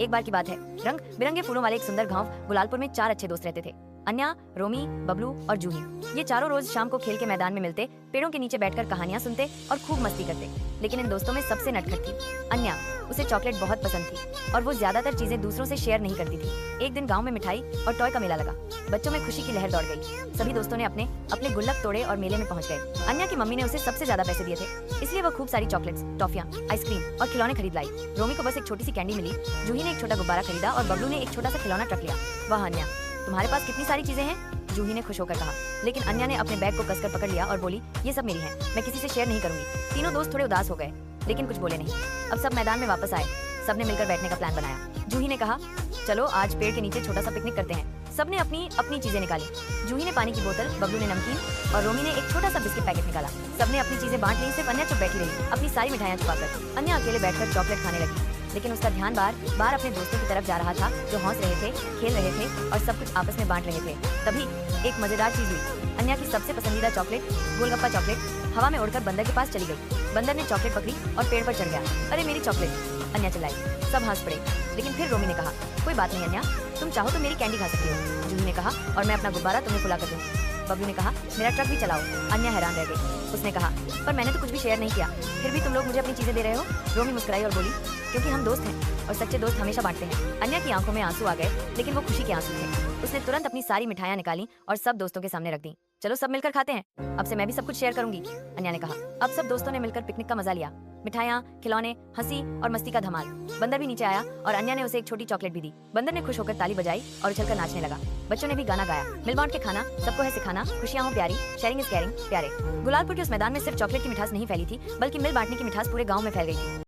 एक बार की बात है, रंग बिरंगे फूलों वाले एक सुंदर गांव गुलालपुर में 4 अच्छे दोस्त रहते थे। अन्या, रोमी, बबलू और जूही। ये चारों रोज शाम को खेल के मैदान में मिलते, पेड़ों के नीचे बैठकर कहानियां सुनते और खूब मस्ती करते। लेकिन इन दोस्तों में सबसे नटखट थी अन्या। उसे चॉकलेट बहुत पसंद थी और वो ज्यादातर चीजें दूसरों से शेयर नहीं करती थी। एक दिन गांव में मिठाई और टॉय का मेला लगा। बच्चों में खुशी की लहर दौड़ गई। सभी दोस्तों ने अपने अपने गुल्लक तोड़े और मेले में पहुंच गए। अन्या की मम्मी ने उसे सबसे ज्यादा पैसे दिए थे, इसलिए वो खूब सारी चॉकलेट्स, टॉफियां, आइसक्रीम और खिलौने खरीद लाई। रोमी को बस एक छोटी सी कैंडी मिली, जूही ने एक छोटा गुब्बारा खरीदा और बबलू ने एक छोटा सा खिलौना ट्रक लिया। वाह अन्या, तुम्हारे पास कितनी सारी चीजें हैं, जूही ने खुश होकर कहा। लेकिन अन्या ने अपने बैग को कसकर पकड़ लिया और बोली, ये सब मेरी है, मैं किसी से शेयर नहीं करूंगी। तीनों दोस्त थोड़े उदास हो गए, लेकिन कुछ बोले नहीं। अब सब मैदान में वापस आए। सबने मिलकर बैठने का प्लान बनाया। जूही ने कहा, चलो आज पेड़ के नीचे छोटा सा पिकनिक करते हैं। सबने अपनी अपनी चीजें निकाली। जूही ने पानी की बोतल, बबलू ने नमकीन और रोमी ने एक छोटा सा बिस्किट पैकेट निकाला। सबने अपनी चीजें बांट ली। सिर्फ अन्या चुप बैठी रही, अपनी सारी मिठाइयां छुपाकर। अन्या अकेले बैठकर चॉकलेट खाने लगी, लेकिन उसका ध्यान बार बार अपने दोस्तों की तरफ जा रहा था, जो हंस रहे थे, खेल रहे थे और सब कुछ आपस में बांट रहे थे। तभी एक मजेदार चीज हुई। अन्या की सबसे पसंदीदा चॉकलेट, गोलगप्पा चॉकलेट, हवा में उड़कर बंदर के पास चली गई। बंदर ने चॉकलेट पकड़ी और पेड़ पर चढ़ गया। अरे मेरी चॉकलेट, अन्या चिल्लाई। सब हंस पड़े, लेकिन फिर रोमी ने कहा, कोई बात नहीं अन्या, तुम चाहो तो मेरी कैंडी खा सकती हो। जूही ने कहा, और मैं अपना गुब्बारा तुम्हें फुला कर दूंगी। बबलू ने कहा, मेरा ट्रक भी चलाओ। अन्या हैरान रह गई। उसने कहा, पर मैंने तो कुछ भी शेयर नहीं किया, फिर भी तुम लोग मुझे अपनी चीजें दे रहे हो। रोमी मुस्कुराई और बोली, क्योंकि हम दोस्त हैं और सच्चे दोस्त हमेशा बांटते हैं। अन्या की आंखों में आंसू आ गए, लेकिन वो खुशी के आंसू थे। उसने तुरंत अपनी सारी मिठाइयां निकाली और सब दोस्तों के सामने रख दी। चलो सब मिलकर खाते हैं, अब से मैं भी सब कुछ शेयर करूंगी, अन्या ने कहा। अब सब दोस्तों ने मिलकर पिकनिक का मजा लिया। मिठाइयां, खिलौने, हंसी और मस्ती का धमाल। बंदर भी नीचे आया और अन्या ने उसे एक छोटी चॉकलेट भी दी। बंदर ने खुश होकर ताली बजाई और उछलकर नाचने लगा। बच्चों ने भी गाना गाया, मिल बांट के खाना, सबको है सिखाना, खुशियां हो प्यारी, शेयरिंग इज केयरिंग, प्यारे। गुलालपुर के उस मैदान में सिर्फ चॉकलेट की मिठास नहीं फैली थी, बल्कि मिल बांटने की मिठास पूरे गांव में फैल गई थी।